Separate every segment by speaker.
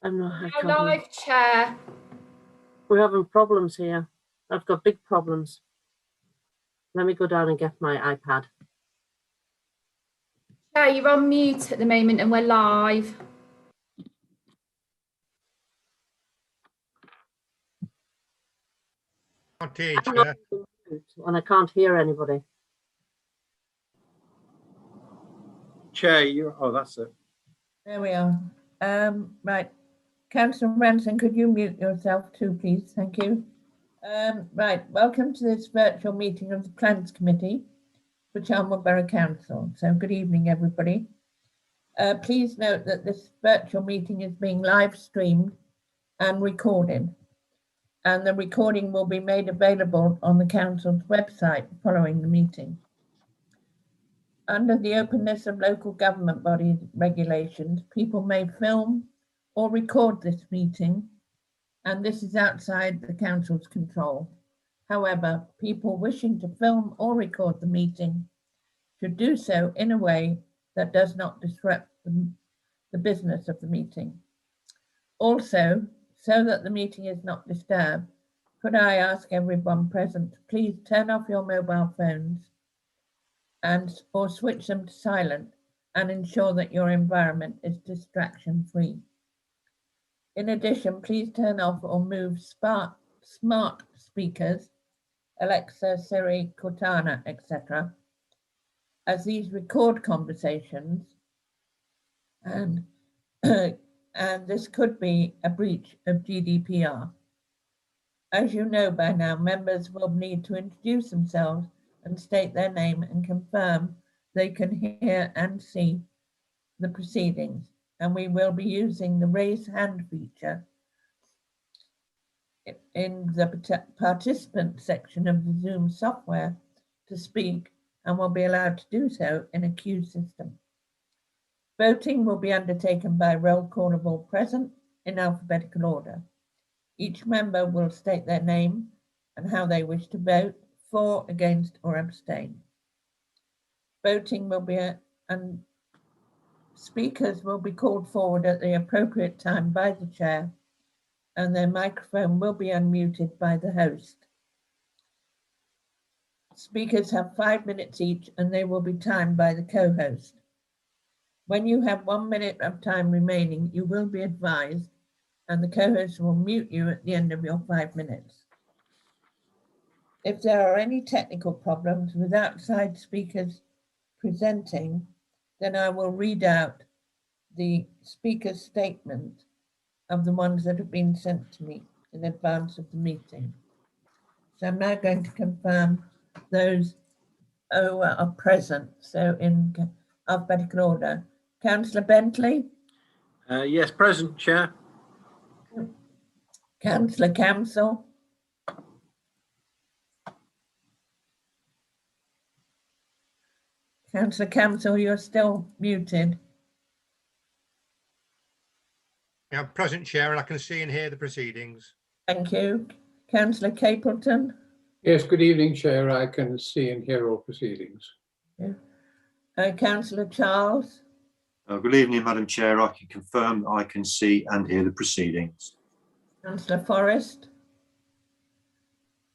Speaker 1: I'm not.
Speaker 2: Go live, Chair.
Speaker 1: We're having problems here. I've got big problems. Let me go down and get my iPad.
Speaker 2: Chair, you're on mute at the moment and we're live.
Speaker 3: Can't hear you, Chair.
Speaker 1: And I can't hear anybody.
Speaker 4: Chair, oh, that's it.
Speaker 5: There we are. Right. Councillor Ranson, could you mute yourself too, please? Thank you. Right. Welcome to this virtual meeting of the Plans Committee for Charnwood Borough Council. So good evening, everybody. Please note that this virtual meeting is being live streamed and recorded, and the recording will be made available on the Council's website following the meeting. Under the openness of local government body regulations, people may film or record this meeting, and this is outside the Council's control. However, people wishing to film or record the meeting should do so in a way that does not disrupt the business of the meeting. Also, so that the meeting is not disturbed, could I ask everyone present to please turn off your mobile phones or switch them to silent and ensure that your environment is distraction-free. In addition, please turn off or move smart speakers, Alexa, Siri, Cortana, etc., as these record conversations, and this could be a breach of GDPR. As you know by now, members will need to introduce themselves and state their name and confirm they can hear and see the proceedings. And we will be using the raise hand feature in the participant section of the Zoom software to speak, and will be allowed to do so in a queue system. Voting will be undertaken by roll call of all present in alphabetical order. Each member will state their name and how they wish to vote, for, against, or abstain. Voting will be, and speakers will be called forward at the appropriate time by the chair, and their microphone will be unmuted by the host. Speakers have 5 minutes each, and they will be timed by the co-host. When you have 1 minute of time remaining, you will be advised, and the co-host will mute you at the end of your 5 minutes. If there are any technical problems with outside speakers presenting, then I will read out the speaker's statement of the ones that have been sent to me in advance of the meeting. So I'm now going to confirm those who are present. So in alphabetical order, Councillor Bentley.
Speaker 4: Yes, present, Chair.
Speaker 5: Councillor Camsell. Councillor Camsell, you're still muted.
Speaker 3: Yeah, I'm present, Chair, and I can see and hear the proceedings.
Speaker 5: Thank you. Councillor Capleton.
Speaker 6: Yes, good evening, Chair. I can see and hear all proceedings.
Speaker 5: Yeah. Councillor Charles.
Speaker 7: Good evening, Madam Chair. I can confirm that I can see and hear the proceedings.
Speaker 5: Councillor Forrest.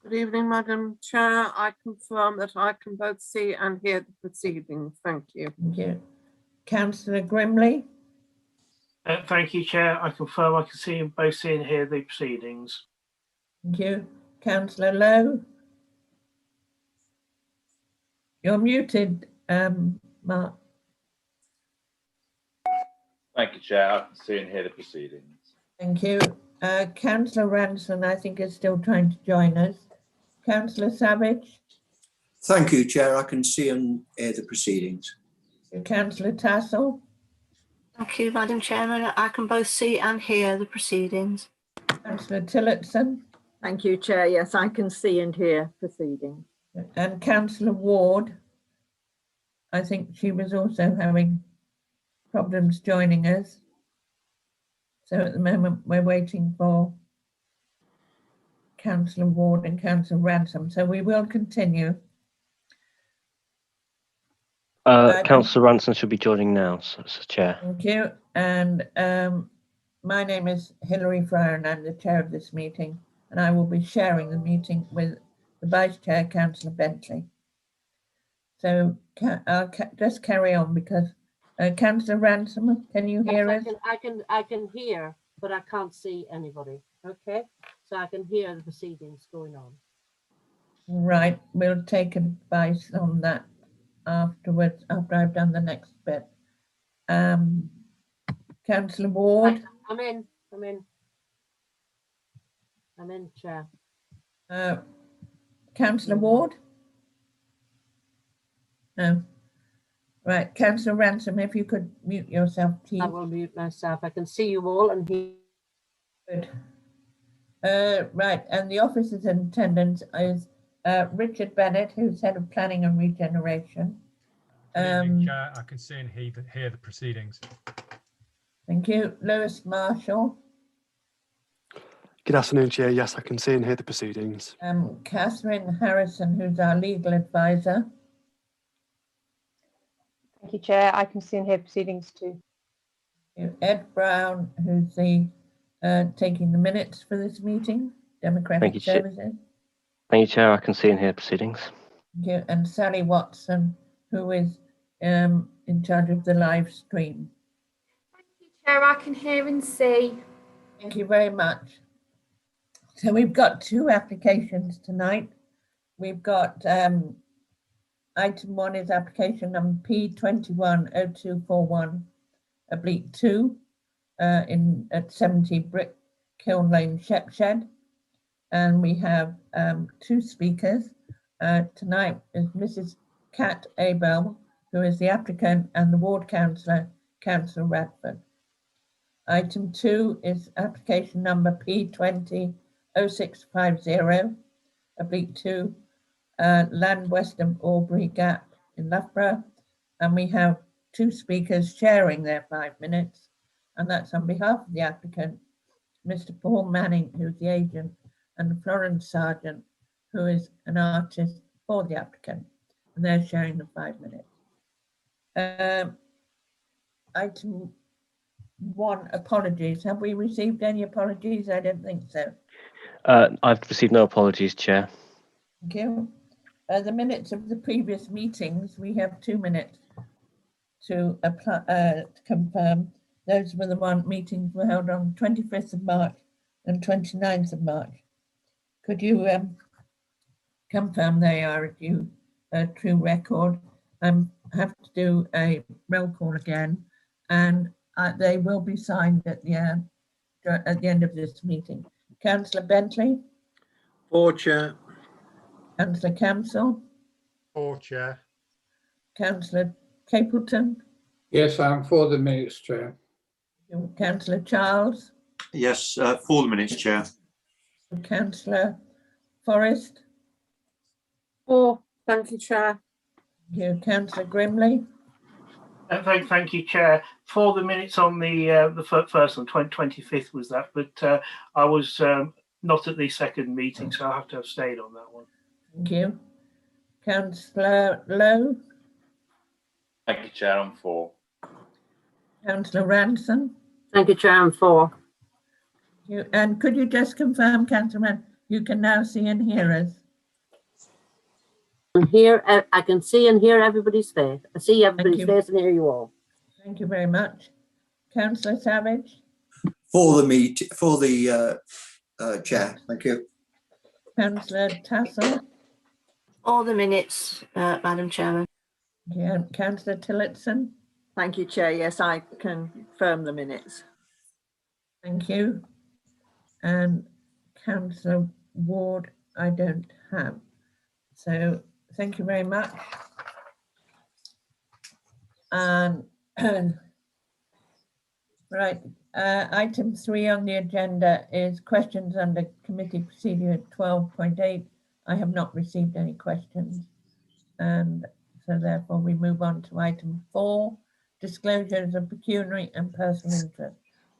Speaker 8: Good evening, Madam Chair. I confirm that I can both see and hear the proceedings. Thank you.
Speaker 5: Thank you. Councillor Grimley.
Speaker 9: Thank you, Chair. I confirm I can see and both see and hear the proceedings.
Speaker 5: Thank you. Councillor Lowe. You're muted, Mark.
Speaker 10: Thank you, Chair. I can see and hear the proceedings.
Speaker 5: Thank you. Councillor Ranson, I think, is still trying to join us. Councillor Savage.
Speaker 11: Thank you, Chair. I can see and hear the proceedings.
Speaker 5: Councillor Tassell.
Speaker 12: Thank you, Madam Chairman. I can both see and hear the proceedings.
Speaker 5: Councillor Tillotson.
Speaker 13: Thank you, Chair. Yes, I can see and hear proceedings.
Speaker 5: And Councillor Ward. I think she was also having problems joining us. So at the moment we're waiting for Councillor Ward and Councillor Ransom. So we will continue. Right.
Speaker 14: Councillor Ranson should be joining now, Chair.
Speaker 5: Thank you. And my name is Hilary Fryer and I'm the chair of this meeting, and I will be sharing the meeting with the Vice Chair, Councillor Bentley. So I'll just carry on because Councillor Ransom, can you hear us?
Speaker 1: I can hear, but I can't see anybody. Okay, so I can hear the proceedings going on.
Speaker 5: Right, we'll take advice on that afterwards, after I've done the next bit. Councillor Ward.
Speaker 1: I'm in, Chair.
Speaker 5: Councillor Ward? No. Right, Councillor Ransom, if you could mute yourself, please.
Speaker 1: I will mute myself. I can see you all and hear.
Speaker 5: Good. Right, and the officers in attendance is Richard Bennett, who's head of planning and regeneration.
Speaker 15: Good evening, Chair. I can see and hear the proceedings.
Speaker 5: Thank you. Lewis Marshall.
Speaker 16: Good afternoon, Chair. Yes, I can see and hear the proceedings.
Speaker 5: Catherine Harrison, who's our legal advisor.
Speaker 17: Thank you, Chair. I can see and hear proceedings too.
Speaker 5: Ed Brown, who's the taking the minutes for this meeting, Democratic
Speaker 14: Thank you, Chair.
Speaker 5: Services.
Speaker 14: Thank you, Chair. I can see and hear proceedings.
Speaker 5: Thank you. And Sally Watson, who is in charge of the live stream.
Speaker 2: Chair, I can hear and see.
Speaker 5: Thank you very much. So we've got two applications tonight. We've got item 1 is application number P210241/2 at 70 Brick Kiln Lane, Shepshed. And we have 2 speakers. Tonight is Mrs. Kat Abel, who is the applicant, and the ward councillor, Councillor Radford. Item 2 is application number P200650/2, Land Western Albury Gap in Loughborough. And we have 2 speakers sharing their 5 minutes. And that's on behalf of the applicant, Mr. Paul Manning, who's the agent, and Florence Sargent, who is an artist for the applicant. And they're sharing the 5 minutes. Item 1, apologies. Have we received any apologies? I don't think so.
Speaker 14: I've received no apologies, Chair.
Speaker 5: Thank you. The minutes of the previous meetings, we have 2 minutes to apply, to confirm. Those were the meetings were held on 25th of March and 29th of March. Could you confirm they are a true record? I have to do a roll call again, and they will be signed at the end of this meeting. Councillor Bentley?
Speaker 4: For, Chair.
Speaker 5: Councillor Campbell?
Speaker 3: For, Chair.
Speaker 5: Councillor Capleton?
Speaker 6: Yes, I'm for the minutes, Chair.
Speaker 5: Councillor Charles?
Speaker 7: Yes, for the minutes, Chair.
Speaker 5: Councillor Forrest?
Speaker 8: For, thank you, Chair.
Speaker 5: Thank you. Councillor Grimley?
Speaker 9: Thank you, Chair. For the minutes on the first on 25th was that, but I was not at the second meeting, so I have to have stayed on that one.
Speaker 5: Thank you. Councillor Lowe?
Speaker 10: Thank you, Chair. I'm for.
Speaker 5: Councillor Ranson?
Speaker 1: Thank you, Chair. I'm for.
Speaker 5: And could you just confirm, Councillor Ranson, you can now see and hear us?
Speaker 1: And here, I can see and hear everybody's face. I see everybody's face and hear you all.
Speaker 5: Thank you very much. Councillor Savage?
Speaker 11: For the chair, thank you.
Speaker 5: Councillor Tassell?
Speaker 12: All the minutes, Madam Chairman.
Speaker 5: Yeah, Councillor Tillotson?
Speaker 13: Thank you, Chair. Yes, I confirm the minutes.
Speaker 5: Thank you. And Councillor Ward, I don't have. So thank you very much. And right, item 3 on the agenda is questions under committee procedure 12.8. I have not received any questions, and so therefore we move on to item 4, disclosures of pecuniary and personal interest.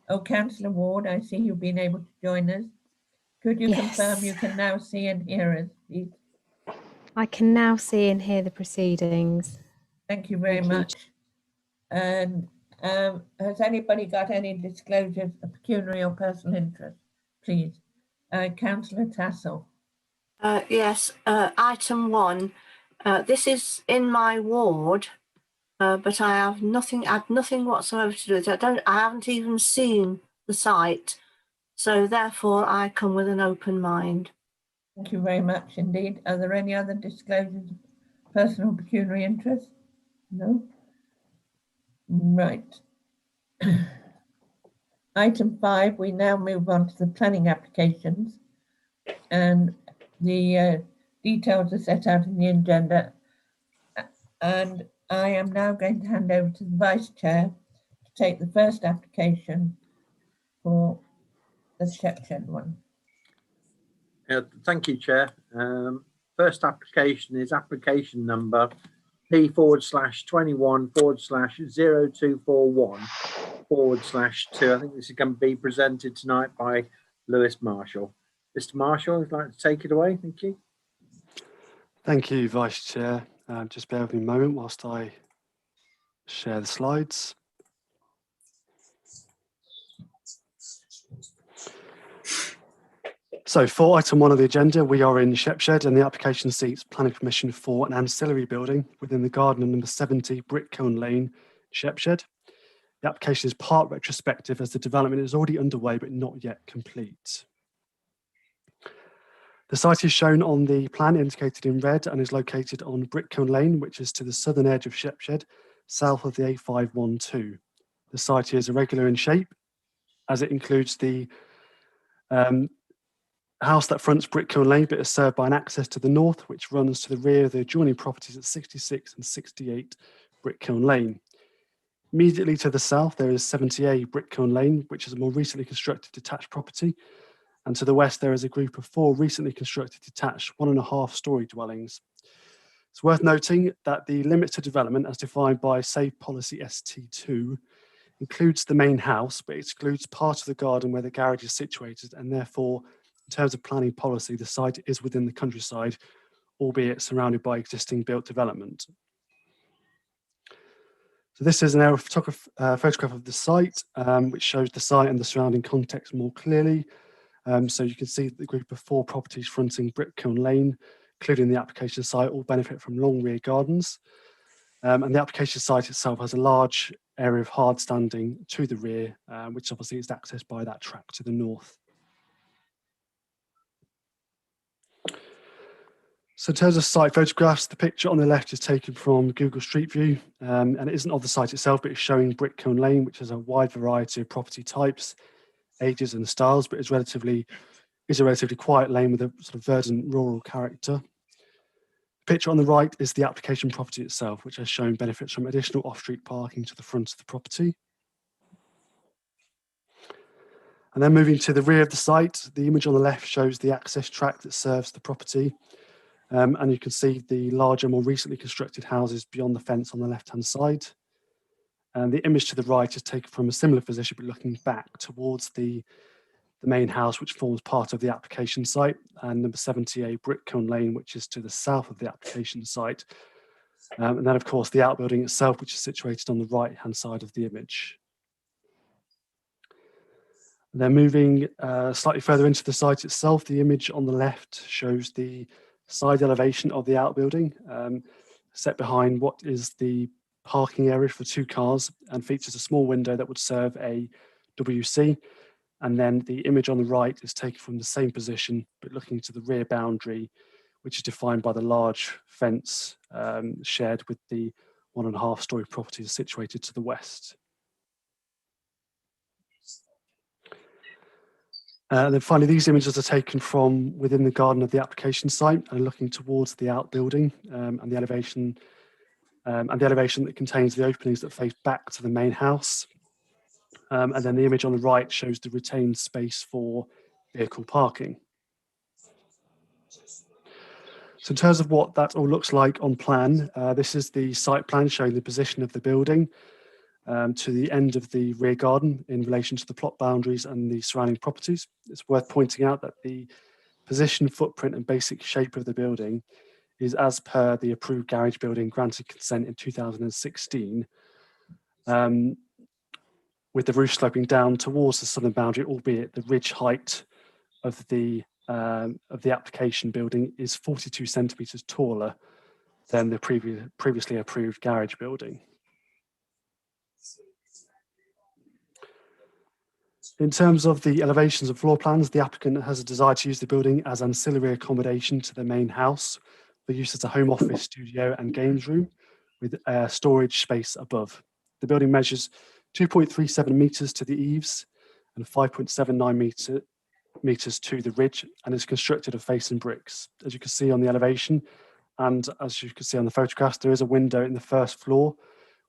Speaker 5: Oh, Councillor Ward, I see you've been able to join us. Could you confirm you can now see and hear us, please?
Speaker 18: I can now see and hear the proceedings.
Speaker 5: Thank you very much. And has anybody got any disclosures of pecuniary or personal interest? Please. Councillor Tassell.
Speaker 12: Yes, item 1. This is in my ward, but I have had nothing whatsoever to do with it. I haven't even seen the site, so therefore I come with an open mind.
Speaker 5: Thank you very much indeed. Are there any other disclosures of personal pecuniary interest? No? Right. Item 5, we now move on to the planning applications, and the details are set out in the agenda. And I am now going to hand over to the Vice Chair to take the first application for the Shepshed one.
Speaker 4: Thank you, Chair. First application is application number P/20/0241/2. I think this is going to be presented tonight by Lewis Marshall. Mr. Marshall, would you like to take it away? Thank you.
Speaker 16: Thank you, Vice Chair. Just bear with me a moment whilst I share the slides. So for item 1 of the agenda, we are in Shepshed and the application seeks planning permission for an ancillary building within the garden of number 70 Brickcombe Lane, Shepshed. The application is part retrospective as the development is already underway but not yet complete. The site is shown on the plan indicated in red and is located on Brickcombe Lane, which is to the southern edge of Shepshed, south of the A512. The site is irregular in shape as it includes the house that fronts Brickcombe Lane but is served by an access to the north which runs to the rear of the adjoining properties at 66 and 68 Brickcombe Lane. Immediately to the south there is 70A Brickcombe Lane, which is a more recently constructed detached property, and to the west there is a group of 4 recently constructed detached 1.5-storey dwellings. It's worth noting that the limits to development as defined by Safe Policy ST2 includes the main house but excludes part of the garden where the garage is situated, and therefore in terms of planning policy, the site is within the countryside, albeit surrounded by existing built development. So this is an aerial photograph of the site, which shows the site and the surrounding context more clearly. So you can see the group of 4 properties fronting Brickcombe Lane, including the application site, all benefit from long rear gardens. And the application site itself has a large area of hard standing to the rear, which obviously is accessed by that track to the north. So in terms of site photographs, the picture on the left is taken from Google Street View, and it isn't of the site itself, but it's showing Brickcombe Lane, which has a wide variety of property types, ages and styles, but is a relatively quiet lane with a sort of verdant rural character. The picture on the right is the application property itself, which has shown benefits from additional off-street parking to the front of the property. And then moving to the rear of the site, the image on the left shows the access track that serves the property. And you can see the larger, more recently constructed houses beyond the fence on the left-hand side. And the image to the right is taken from a similar position, but looking back towards the main house, which forms part of the application site, and number 70A Brickcombe Lane, which is to the south of the application site. And then, of course, the outbuilding itself, which is situated on the right-hand side of the image. And then moving slightly further into the site itself, the image on the left shows the side elevation of the outbuilding, set behind what is the parking area for 2 cars, and features a small window that would serve a WC. And then the image on the right is taken from the same position, but looking to the rear boundary, which is defined by the large fence shared with the 1.5-storey properties situated to the west. And then finally, these images are taken from within the garden of the application site and looking towards the outbuilding and the elevation that contains the openings that face back to the main house. And then the image on the right shows the retained space for vehicle parking. So in terms of what that all looks like on plan, this is the site plan showing the position of the building to the end of the rear garden in relation to the plot boundaries and the surrounding properties. It's worth pointing out that the position, footprint and basic shape of the building is as per the approved garage building granted consent in 2016, with the roof sloping down towards the southern boundary, albeit the ridge height of the application building is 42 centimetres taller than the previously approved garage building. In terms of the elevations and floor plans, the applicant has a desire to use the building as ancillary accommodation to the main house for use as a home office, studio and games room with storage space above. The building measures 2.37 metres to the eaves and 5.79 metres to the ridge and is constructed of face and bricks. As you can see on the elevation and as you can see on the photographs, there is a window in the first floor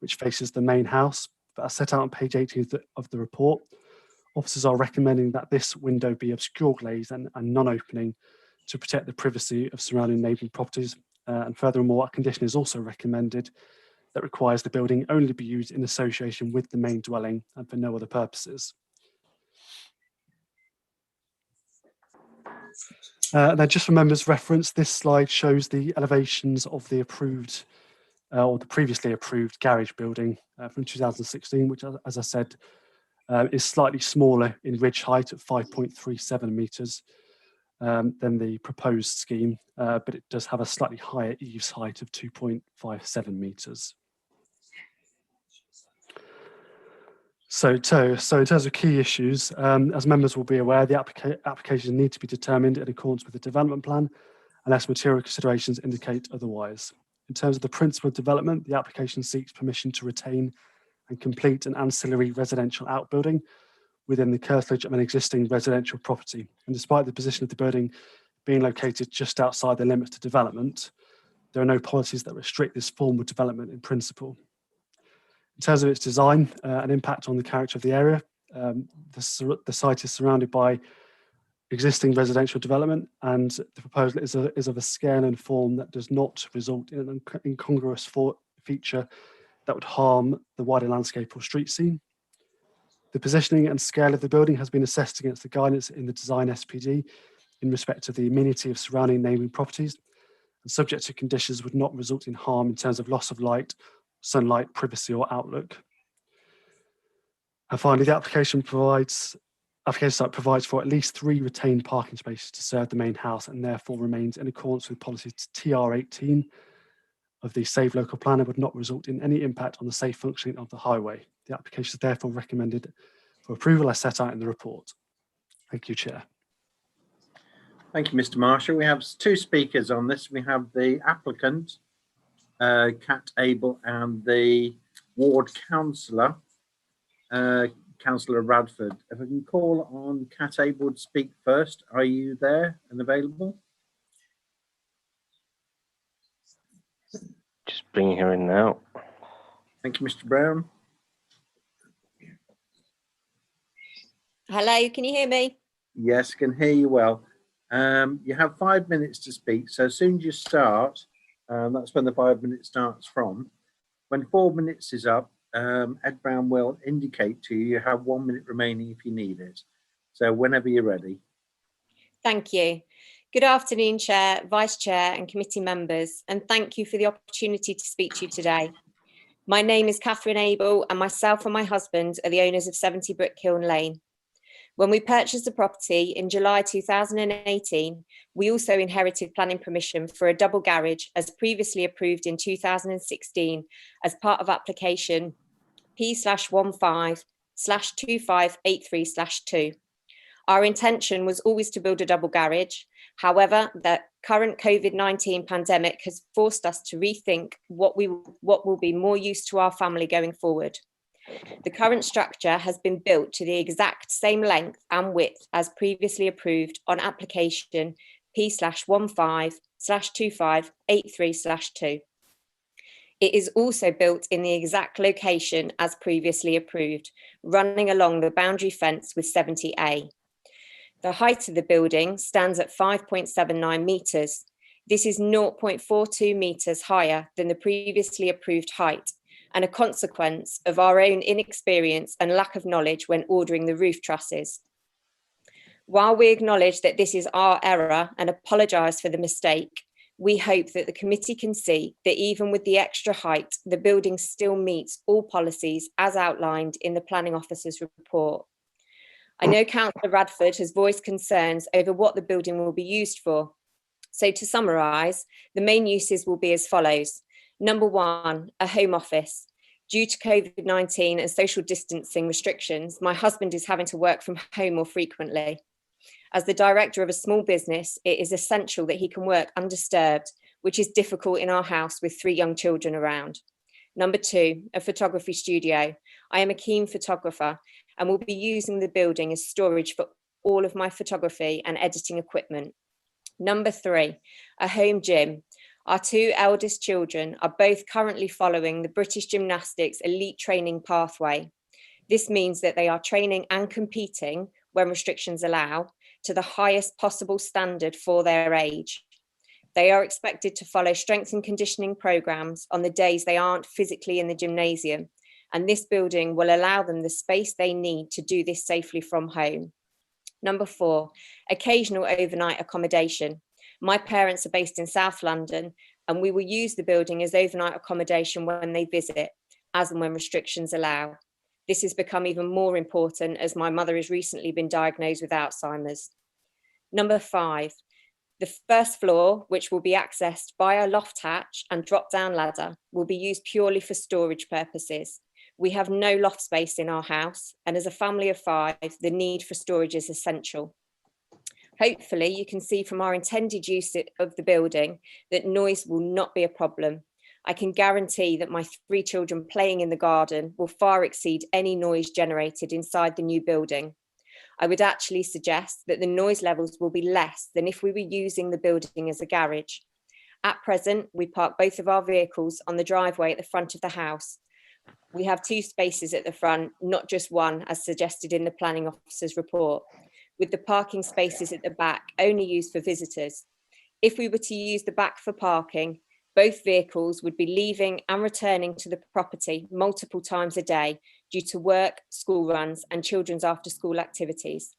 Speaker 16: which faces the main house, but as set out on page 18 of the report, officers are recommending that this window be obscure glazed and non-opening to protect the privacy of surrounding neighbouring properties. And furthermore, a condition is also recommended that requires the building only be used in association with the main dwelling and for no other purposes. Now, just for members' reference, this slide shows the elevations of the approved or the previously approved garage building from 2016, which, as I said, is slightly smaller in ridge height at 5.37 metres than the proposed scheme, but it does have a slightly higher eaves height of 2.57 metres. So in terms of key issues, as members will be aware, the applications need to be determined in accordance with the development plan, unless material considerations indicate otherwise. In terms of the principle of development, the application seeks permission to retain and complete an ancillary residential outbuilding within the curtilage of an existing residential property. And despite the position of the building being located just outside the limits to development, there are no policies that restrict this form of development in principle. In terms of its design and impact on the character of the area, the site is surrounded by existing residential development, and the proposal is of a scale and form that does not result in an incongruous feature that would harm the wider landscape or street scene. The positioning and scale of the building has been assessed against the guidance in the design SPD in respect of the amenity of surrounding neighbouring properties, and subject to conditions would not result in harm in terms of loss of light, sunlight, privacy or outlook. And finally, the application site provides for at least 3 retained parking spaces to serve the main house and therefore remains in accordance with policy TR18 of the Save Local Plan and would not result in any impact on the safe functioning of the highway. The application is therefore recommended for approval as set out in the report. Thank you, Chair.
Speaker 4: Thank you, Mr. Marshall. We have 2 speakers on this. We have the applicant, Kat Abel, and the ward councillor, Councillor Radford. If I can call on Kat Abel to speak first. Are you there and available?
Speaker 14: Just bringing her in now.
Speaker 4: Thank you, Mr. Brown.
Speaker 18: Hello, can you hear me?
Speaker 4: Yes, can hear you well. You have 5 minutes to speak. So as soon as you start, that's when the 5 minutes starts from. When 4 minutes is up, Ed Brown will indicate to you you have 1 minute remaining if you need it. So whenever you're ready.
Speaker 18: Thank you. Good afternoon, Chair, Vice Chair and committee members, and thank you for the opportunity to speak to you today. My name is Catherine Abel and myself and my husband are the owners of 70 Brickkiln Lane. When we purchased the property in July 2018, we also inherited planning permission for a double garage as previously approved in 2016 as part of application P/15/2583/2. Our intention was always to build a double garage. However, the current COVID-19 pandemic has forced us to rethink what will be more use to our family going forward. The current structure has been built to the exact same length and width as previously approved on application P/15/2583/2. It is also built in the exact location as previously approved, running along the boundary fence with 70A. The height of the building stands at 5.79 metres. This is 0.42 metres higher than the previously approved height, and a consequence of our own inexperience and lack of knowledge when ordering the roof trusses. While we acknowledge that this is our error and apologise for the mistake, we hope that the committee can see that even with the extra height, the building still meets all policies as outlined in the planning officer's report. I know Councillor Radford has voiced concerns over what the building will be used for. So to summarise, the main uses will be as follows. Number one, a home office. Due to COVID-19 and social distancing restrictions, my husband is having to work from home more frequently. As the director of a small business, it is essential that he can work undisturbed, which is difficult in our house with 3 young children around. Number two, a photography studio. I am a keen photographer and will be using the building as storage for all of my photography and editing equipment. Number three, a home gym. Our 2 eldest children are both currently following the British Gymnastics elite training pathway. This means that they are training and competing, when restrictions allow, to the highest possible standard for their age. They are expected to follow strength and conditioning programs on the days they aren't physically in the gymnasium, and this building will allow them the space they need to do this safely from home. Number four, occasional overnight accommodation. My parents are based in South London, and we will use the building as overnight accommodation when they visit, as and when restrictions allow. This has become even more important as my mother has recently been diagnosed with Alzheimer's. Number five, the first floor, which will be accessed by a loft hatch and drop-down ladder, will be used purely for storage purposes. We have no loft space in our house, and as a family of 5, the need for storage is essential. Hopefully, you can see from our intended use of the building that noise will not be a problem. I can guarantee that my 3 children playing in the garden will far exceed any noise generated inside the new building. I would actually suggest that the noise levels will be less than if we were using the building as a garage. At present, we park both of our vehicles on the driveway at the front of the house. We have 2 spaces at the front, not just one, as suggested in the planning officer's report, with the parking spaces at the back only used for visitors. If we were to use the back for parking, both vehicles would be leaving and returning to the property multiple times a day due to work, school runs, and children's after-school activities.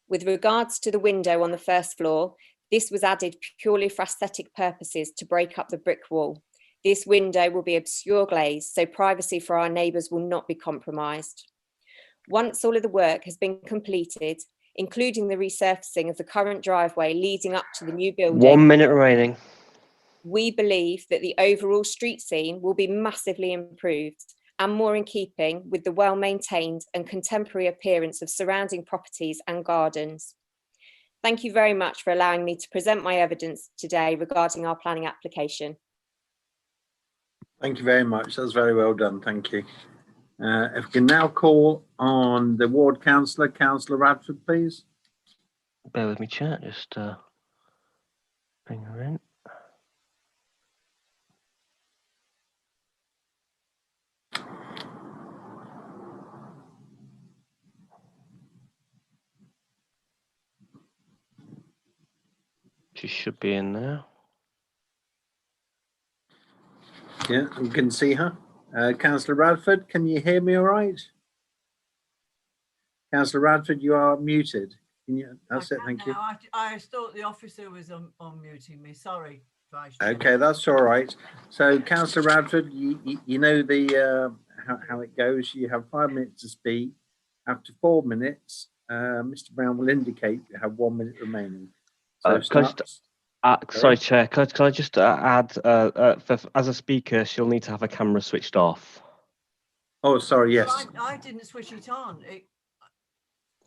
Speaker 18: With regards to the window on the first floor, this was added purely for aesthetic purposes to break up the brick wall. This window will be obscure glazed, so privacy for our neighbours will not be compromised. Once all of the work has been completed, including the resurfacing of the current driveway leading up to the new building,
Speaker 14: 1 minute remaining.
Speaker 18: We believe that the overall street scene will be massively improved and more in keeping with the well-maintained and contemporary appearance of surrounding properties and gardens. Thank you very much for allowing me to present my evidence today regarding our planning application.
Speaker 4: Thank you very much. That's very well done. Thank you. If we can now call on the ward councillor, Councillor Radford, please.
Speaker 14: Bear with me, Chair. Just bring her in. She should be in there.
Speaker 4: Yeah, we can see her. Councillor Radford, can you hear me all right? Councillor Radford, you are muted. Can you? That's it, thank you.
Speaker 19: I thought the officer was unmuting me. Sorry.
Speaker 4: Okay, that's all right. So, Councillor Radford, you know the how it goes. You have 5 minutes to speak. After 4 minutes, Mr. Brown will indicate you have 1 minute remaining. So
Speaker 14: sorry, Chair. Could I just add, as a speaker, she'll need to have a camera switched off.
Speaker 4: Oh, sorry. Yes.
Speaker 19: I didn't switch it on.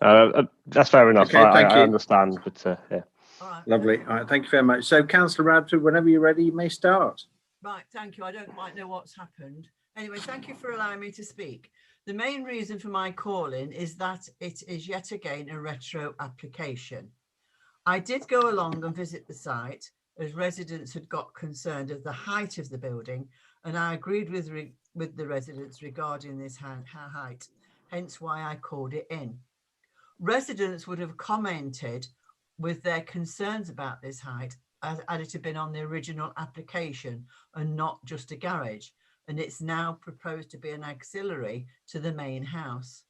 Speaker 14: That's fair enough.
Speaker 4: Okay, thank you.
Speaker 14: I understand, but yeah.
Speaker 19: All right.
Speaker 4: Lovely. All right. Thank you very much. So, Councillor Radford, whenever you're ready, you may start.
Speaker 19: Right. Thank you. I don't quite know what's happened. Anyway, thank you for allowing me to speak. The main reason for my calling is that it is yet again a retro application. I did go along and visit the site as residents had got concerned of the height of the building, and I agreed with the residents regarding this height, hence why I called it in. Residents would have commented with their concerns about this height as it had been on the original application and not just a garage, and it's now proposed to be an auxiliary to the main house.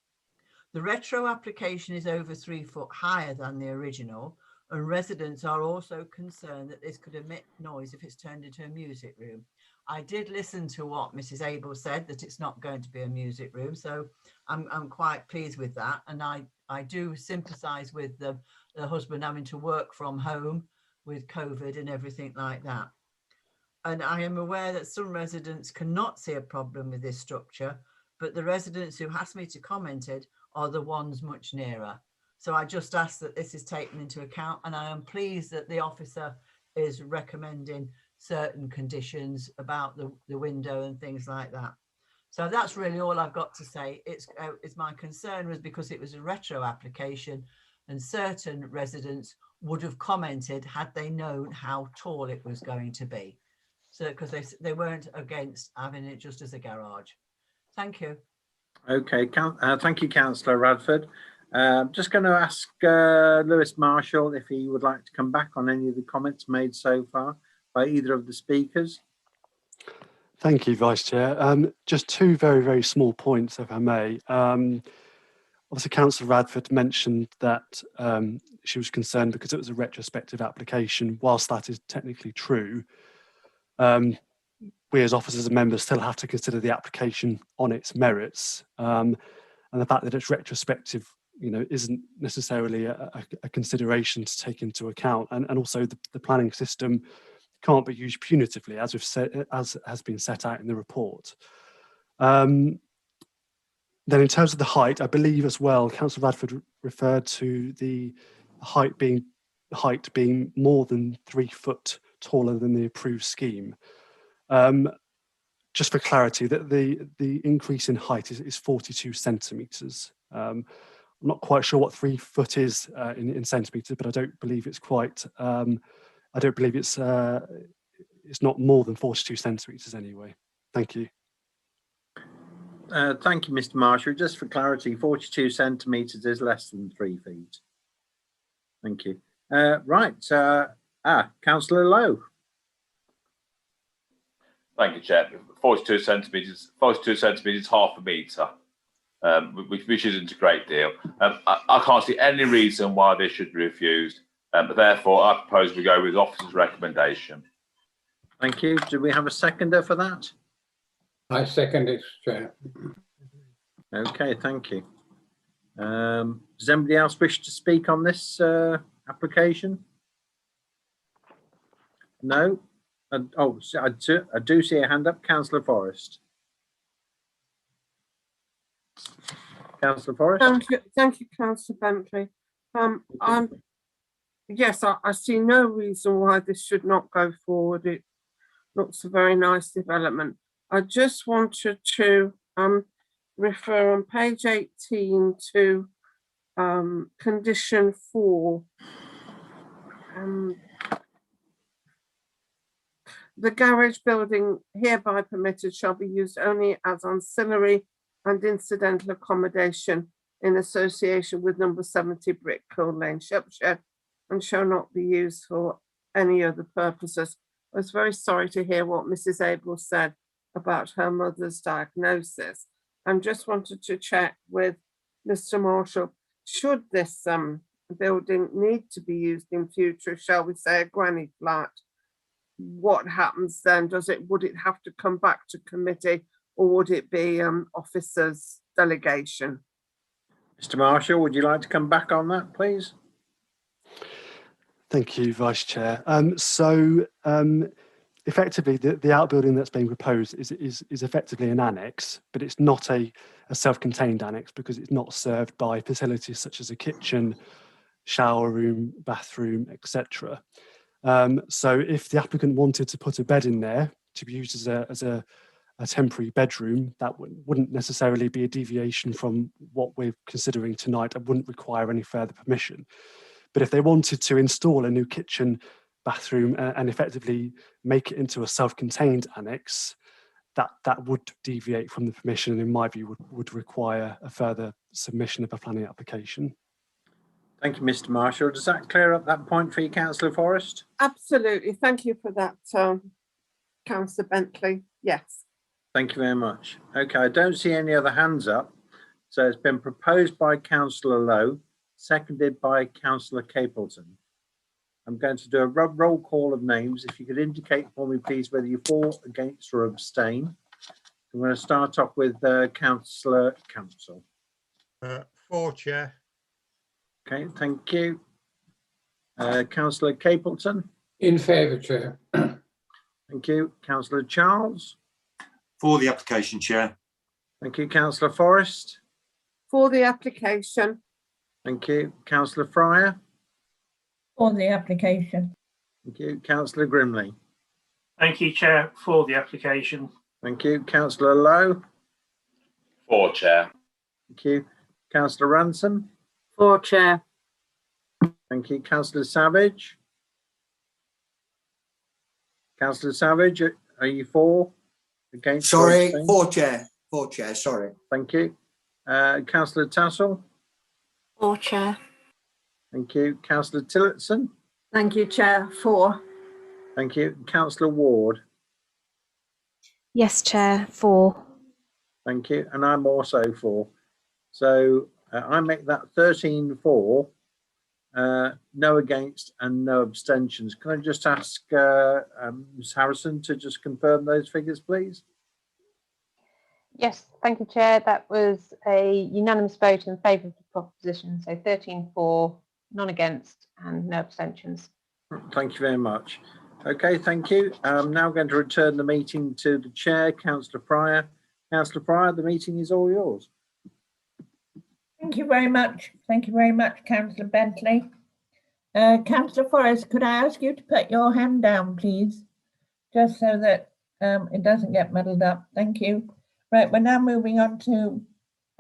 Speaker 19: The retro application is over 3 foot higher than the original, and residents are also concerned that this could emit noise if it's turned into a music room. I did listen to what Mrs. Abel said, that it's not going to be a music room, so I'm quite pleased with that. And I do sympathise with the husband having to work from home with COVID and everything like that. And I am aware that some residents cannot see a problem with this structure, but the residents who asked me to comment it are the ones much nearer. So I just ask that this is taken into account, and I am pleased that the officer is recommending certain conditions about the window and things like that. So that's really all I've got to say. It's my concern was because it was a retro application, and certain residents would have commented had they known how tall it was going to be. So because they weren't against having it just as a garage. Thank you.
Speaker 4: Okay, thank you, Councillor Radford. Just going to ask Lewis Marshall if he would like to come back on any of the comments made so far by either of the speakers.
Speaker 16: Thank you, Vice Chair. Just two very, very small points, if I may. Obviously, Councillor Radford mentioned that she was concerned because it was a retrospective application. Whilst that is technically true, we as officers and members still have to consider the application on its merits. And the fact that it's retrospective, isn't necessarily a consideration to take into account. And also the planning system can't be used punitively, as we've said, as has been set out in the report. Then in terms of the height, I believe as well, Councillor Radford referred to the height being more than 3 foot taller than the approved scheme. Just for clarity, that the increase in height is 42 centimetres. I'm not quite sure what 3 foot is in centimetres, but I don't believe it's quite. I don't believe it's not more than 42 centimetres anyway. Thank you.
Speaker 4: Thank you, Mr. Marshall. Just for clarity, 42 centimetres is less than 3 feet. Thank you. Right, Councillor Lowe.
Speaker 10: Thank you, Chair. 42 centimetres is half a metre, which isn't a great deal. I can't see any reason why this should be refused, but therefore I propose we go with the officer's recommendation.
Speaker 4: Thank you. Do we have a seconder for that?
Speaker 6: I second it, Chair.
Speaker 4: Okay, thank you. Does anybody else wish to speak on this application? No? So I do see a hand up. Councillor Forrest. Councillor Forrest.
Speaker 8: Thank you, Councillor Bentley. Yes, I see no reason why this should not go forward. It looks a very nice development. I just wanted to refer on page 18 to condition 4. The garage building hereby permitted shall be used only as ancillary and incidental accommodation in association with number 70 Brickhill Lane, Shropshire, and shall not be used for any other purposes. I was very sorry to hear what Mrs. Abel said about her mother's diagnosis, and just wanted to check with Mr. Marshall, should this building need to be used in future, shall we say a granny flat, what happens then? Would it have to come back to committee, or would it be officers' delegation?
Speaker 4: Mr. Marshall, would you like to come back on that, please?
Speaker 16: Thank you, Vice Chair. Effectively, the outbuilding that's being proposed is effectively an annex, but it's not a self-contained annex because it's not served by facilities such as a kitchen, shower room, bathroom, etc. So if the applicant wanted to put a bed in there to be used as a temporary bedroom, that wouldn't necessarily be a deviation from what we're considering tonight and wouldn't require any further permission. But if they wanted to install a new kitchen, bathroom, and effectively make it into a self-contained annex, that would deviate from the permission, and in my view would require a further submission of a planning application.
Speaker 4: Thank you, Mr. Marshall. Does that clear up that point for you, Councillor Forrest?
Speaker 8: Absolutely. Thank you for that, Councillor Bentley. Yes.
Speaker 4: Thank you very much. Okay, I don't see any other hands up. So it's been proposed by Councillor Lowe, seconded by Councillor Capleton. I'm going to do a roll call of names. If you could indicate for me, please, whether you're for, against, or abstain. I'm going to start off with Councillor Council.
Speaker 3: For, Chair.
Speaker 4: Okay, thank you. Councillor Capleton.
Speaker 6: In favour, Chair.
Speaker 4: Thank you. Councillor Charles.
Speaker 7: For the application, Chair.
Speaker 4: Thank you. Councillor Forrest.
Speaker 8: For the application.
Speaker 4: Thank you. Councillor Fryer.
Speaker 5: For the application.
Speaker 4: Thank you. Councillor Grimley.
Speaker 9: Thank you, Chair, for the application.
Speaker 4: Thank you. Councillor Lowe.
Speaker 10: For, Chair.
Speaker 4: Thank you. Councillor Ransom.
Speaker 1: For, Chair.
Speaker 4: Thank you. Councillor Savage. Councillor Savage, are you for? Against? or
Speaker 11: Sorry,
Speaker 4: abstain?
Speaker 11: for chair, sorry.
Speaker 4: Thank you. Councillor Tassell.
Speaker 12: For, Chair.
Speaker 4: Thank you. Councillor Tillotson.
Speaker 13: Thank you, Chair. For.
Speaker 4: Thank you. Councillor Ward.
Speaker 17: Yes, Chair. For.
Speaker 4: Thank you. And I'm also for. So I make that 13 for, no against and no abstentions. Can I just ask Ms Harrison to just confirm those figures, please?
Speaker 17: Yes, thank you, Chair. That was a unanimous vote in favour of the proposition. So 13 for, none against and no abstentions.
Speaker 4: Thank you very much. Okay, thank you. I'm now going to return the meeting to the chair, Councillor Pryor. Councillor Pryor, the meeting is all yours.
Speaker 5: Thank you very much. Thank you very much, Councillor Bentley. Councillor Forrest, could I ask you to put your hand down, please? Just so that it doesn't get muddled up. Thank you. Right, we're now moving on to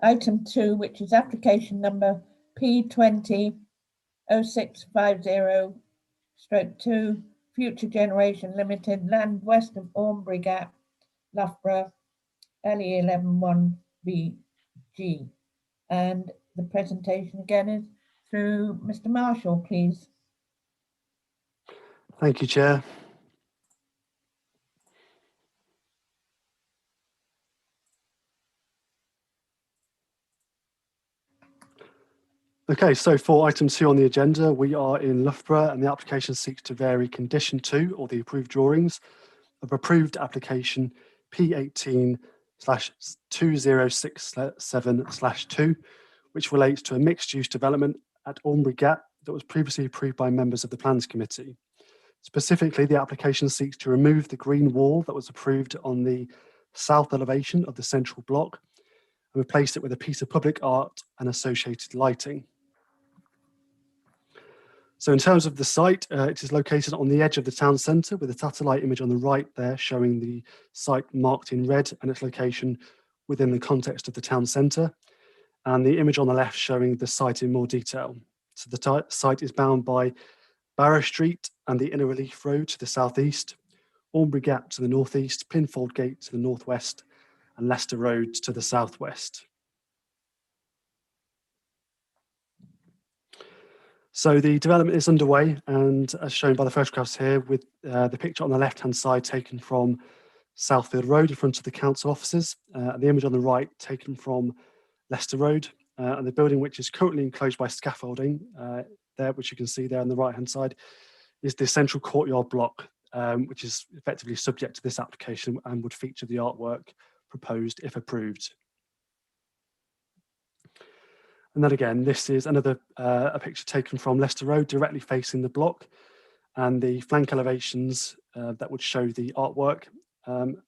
Speaker 5: item 2, which is application number P200650/2, Future Generation Limited, land west of Ormbury Gap, Loughborough, LE111BG. And the presentation again is through Mr. Marshall, please.
Speaker 16: Thank you, Chair. Okay, so for item 2 on the agenda, we are in Loughborough and the application seeks to vary condition 2 or the approved drawings of approved application P18/2067/2, which relates to a mixed-use development at Ormbury Gap that was previously approved by members of the Plans Committee. Specifically, the application seeks to remove the green wall that was approved on the south elevation of the central block and replace it with a piece of public art and associated lighting. So in terms of the site, it is located on the edge of the town centre with a satellite image on the right there showing the site marked in red and its location within the context of the town centre, and the image on the left showing the site in more detail. So the site is bound by Barrow Street and the Inner Relief Road to the southeast, Ormbury Gap to the northeast, Pinfold Gate to the northwest, and Leicester Road to the southwest. So the development is underway, and as shown by the photographs here, with the picture on the left-hand side taken from Southfield Road in front of the council offices, and the image on the right taken from Leicester Road, and the building which is currently enclosed by scaffolding, there, which you can see there on the right-hand side, is the central courtyard block, which is effectively subject to this application and would feature the artwork proposed if approved. And then again, this is another a picture taken from Leicester Road, directly facing the block, and the flank elevations that would show the artwork,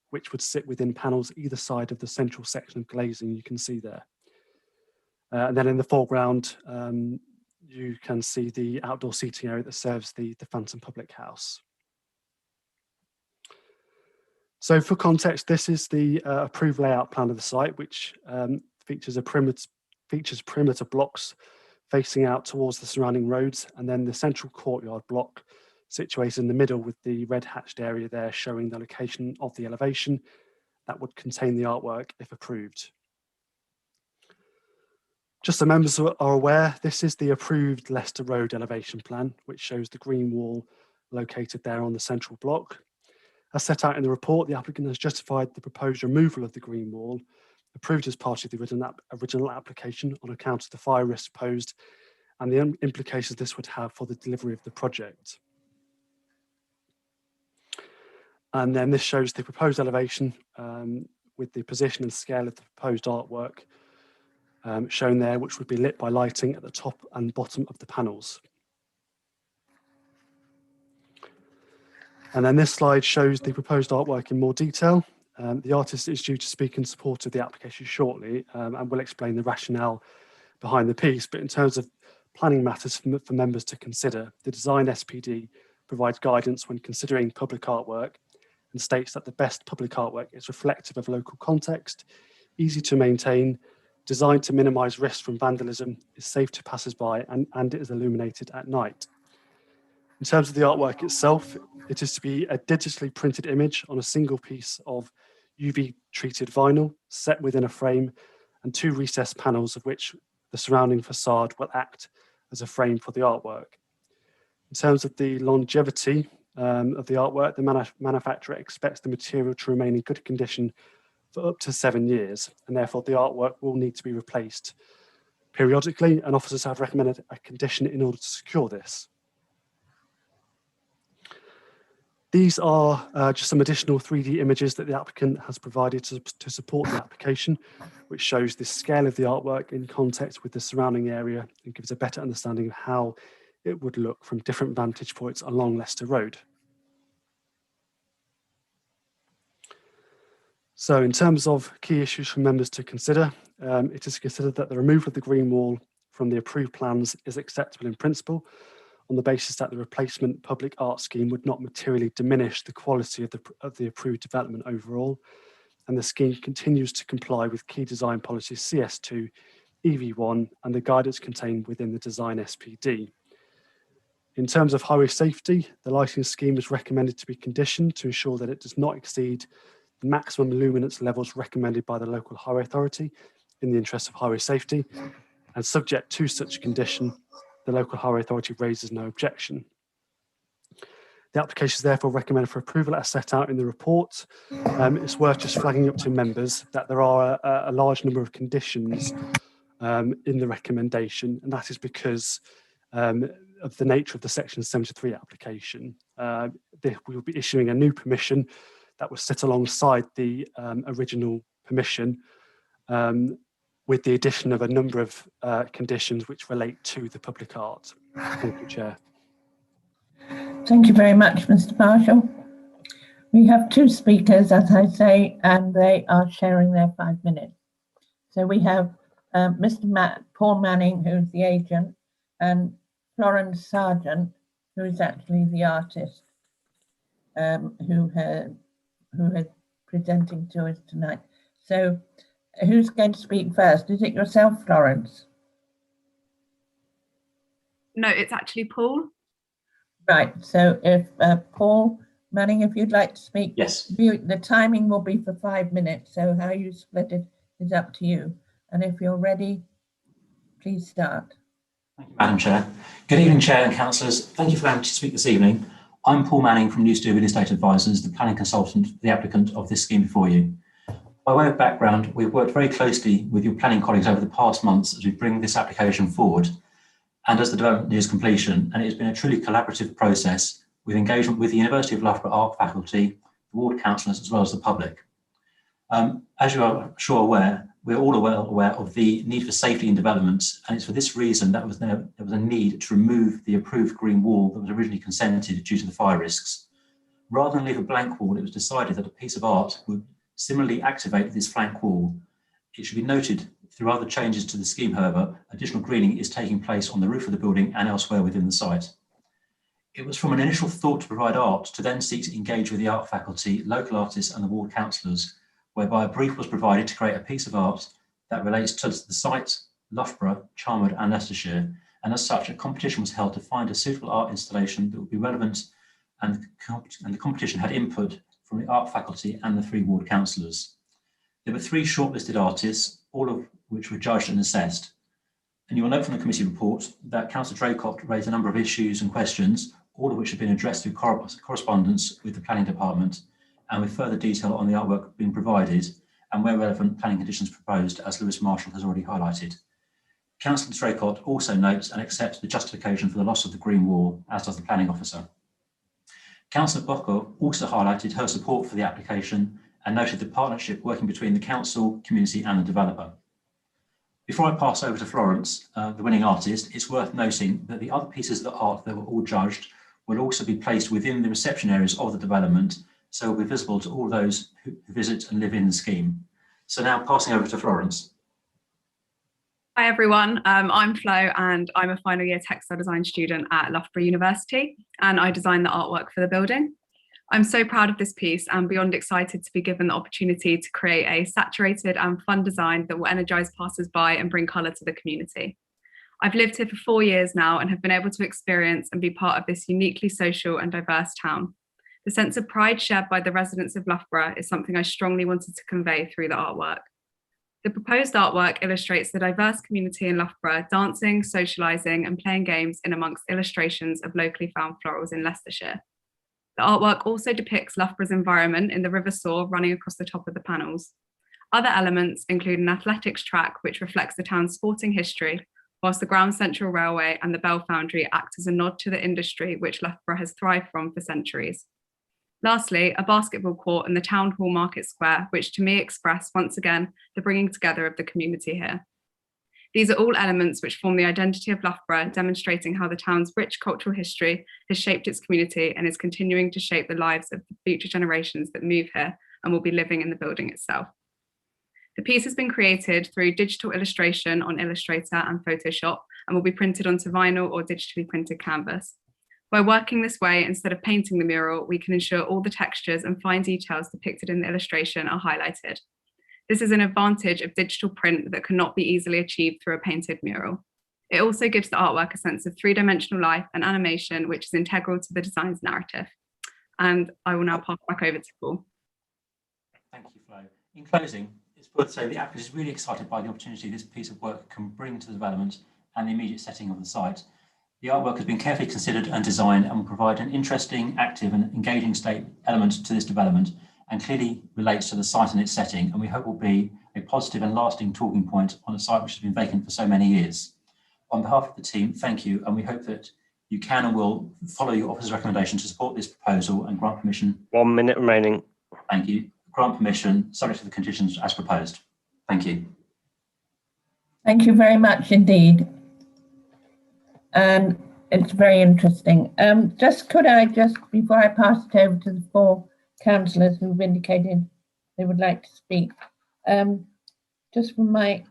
Speaker 16: which would sit within panels either side of the central section of glazing you can see there. And then in the foreground, you can see the outdoor seating area that serves the Phantom Public House. So for context, this is the approved layout plan of the site, which features perimeter blocks facing out towards the surrounding roads, and then the central courtyard block situated in the middle with the red hatched area there showing the location of the elevation that would contain the artwork if approved. Just so members are aware, this is the approved Leicester Road elevation plan, which shows the green wall located there on the central block. As set out in the report, the applicant has justified the proposed removal of the green wall, approved as part of the original application on account of the fire risk posed and the implications this would have for the delivery of the project. And then this shows the proposed elevation with the position and scale of the proposed artwork shown there, which would be lit by lighting at the top and bottom of the panels. And then this slide shows the proposed artwork in more detail. The artist is due to speak in support of the application shortly and will explain the rationale behind the piece. But in terms of planning matters for members to consider, the design SPD provides guidance when considering public artwork and states that the best public artwork is reflective of local context, easy to maintain, designed to minimise risk from vandalism, is safe to passers-by, and it is illuminated at night. In terms of the artwork itself, it is to be a digitally printed image on a single piece of UV-treated vinyl set within a frame and 2 recessed panels of which the surrounding facade will act as a frame for the artwork. In terms of the longevity of the artwork, the manufacturer expects the material to remain in good condition for up to 7 years, and therefore the artwork will need to be replaced periodically, and officers have recommended a condition in order to secure this. These are just some additional 3D images that the applicant has provided to support the application, which shows the scale of the artwork in context with the surrounding area and gives a better understanding of how it would look from different vantage points along Leicester Road. So in terms of key issues for members to consider, it is considered that the removal of the green wall from the approved plans is acceptable in principle, on the basis that the replacement public art scheme would not materially diminish the quality of the approved development overall, and the scheme continues to comply with key design policies CS2, EV1, and the guidance contained within the design SPD. In terms of highway safety, the lighting scheme is recommended to be conditioned to ensure that it does not exceed the maximum luminance levels recommended by the local highway authority in the interest of highway safety, and subject to such condition, the local highway authority raises no objection. The application is therefore recommended for approval as set out in the report. It's worth just flagging up to members that there are a large number of conditions in the recommendation, and that is because of the nature of the Section 73 application. We will be issuing a new permission that was set alongside the original permission, with the addition of a number of conditions which relate to the public art. Thank you, Chair.
Speaker 5: Thank you very much, Mr. Marshall. We have 2 speakers, as I say, and they are sharing their 5 minutes. So we have Mr. Paul Manning, who's the agent, and Florence Sargent, who is actually the artist, who is presenting to us tonight. So who's going to speak first? Is it yourself, Florence?
Speaker 20: No, it's actually Paul.
Speaker 5: Right, so if Paul Manning, if you'd like to speak.
Speaker 21: Yes.
Speaker 5: The timing will be for 5 minutes, so how you split it is up to you. And if you're ready, please start.
Speaker 21: Thank you, Madam Chair. Good evening, Chair and Councillors. Thank you for allowing me to speak this evening. I'm Paul Manning from New Stew Real Estate Advisors, the planning consultant for the applicant of this scheme before you. By way of background, we've worked very closely with your planning colleagues over the past months as we bring this application forward and as the development nears completion, and it has been a truly collaborative process with engagement with the University of Loughborough Art faculty, the ward councillors, as well as the public. As you are sure aware, we're all well aware of the need for safety in development, and it's for this reason that there was a need to remove the approved green wall that was originally consented due to the fire risks. Rather than leave a blank wall, it was decided that a piece of art would similarly activate this flank wall. It should be noted, through other changes to the scheme, however, additional greening is taking place on the roof of the building and elsewhere within the site. It was from an initial thought to provide art to then seek to engage with the art faculty, local artists and the ward councillors, whereby a brief was provided to create a piece of art that relates to the site, Loughborough, Charnwood and Leicestershire, and as such a competition was held to find a suitable art installation that would be relevant, and the competition had input from the art faculty and the 3 ward councillors. There were 3 shortlisted artists, all of which were judged and assessed. And you will note from the committee report that Councillor Draycott raised a number of issues and questions, all of which have been addressed through correspondence with the planning department and with further detail on the artwork being provided and where relevant planning conditions proposed, as Lewis Marshall has already highlighted. Councillor Draycott also notes and accepts the justification for the loss of the green wall, as does the planning officer. Councillor Bocker also highlighted her support for the application and noted the partnership working between the council, community and the developer. Before I pass over to Florence, the winning artist, it's worth noting that the other pieces of the art that were all judged will also be placed within the reception areas of the development, so will be visible to all those who visit and live in the scheme. So now passing over to Florence.
Speaker 20: Hi everyone, I'm Flo and I'm a final year textile design student at Loughborough University, and I designed the artwork for the building. I'm so proud of this piece and beyond excited to be given the opportunity to create a saturated and fun design that will energise passers-by and bring colour to the community. I've lived here for 4 years now and have been able to experience and be part of this uniquely social and diverse town. The sense of pride shared by the residents of Loughborough is something I strongly wanted to convey through the artwork. The proposed artwork illustrates the diverse community in Loughborough dancing, socialising and playing games in amongst illustrations of locally found florals in Leicestershire. The artwork also depicts Loughborough's environment in the River Soar running across the top of the panels. Other elements include an athletics track which reflects the town's sporting history, whilst the Grand Central Railway and the Bell Foundry act as a nod to the industry which Loughborough has thrived from for centuries. Lastly, a basketball court in the Town Hall Market Square, which to me express once again the bringing together of the community here. These are all elements which form the identity of Loughborough, demonstrating how the town's rich cultural history has shaped its community and is continuing to shape the lives of the future generations that move here and will be living in the building itself. The piece has been created through digital illustration on Illustrator and Photoshop and will be printed onto vinyl or digitally printed canvas. By working this way, instead of painting the mural, we can ensure all the textures and fine details depicted in the illustration are highlighted. This is an advantage of digital print that cannot be easily achieved through a painted mural. It also gives the artwork a sense of three-dimensional life and animation, which is integral to the design's narrative. And I will now pass back over to Paul.
Speaker 21: Thank you, Flo. In closing, it's worth saying the applicant is really excited by the opportunity this piece of work can bring to the development and the immediate setting of the site. The artwork has been carefully considered and designed and will provide an interesting, active and engaging element to this development and clearly relates to the site and its setting, and we hope will be a positive and lasting talking point on a site which has been vacant for so many years. On behalf of the team, thank you, and we hope that you can and will follow your officer's recommendation to support this proposal and grant permission.
Speaker 14: 1 minute remaining.
Speaker 21: Thank you. Grant permission subject to the conditions as proposed. Thank you.
Speaker 5: Thank you very much indeed. And it's very interesting. Could I before I pass it over to the 4 councillors who've indicated they would like to speak, just for my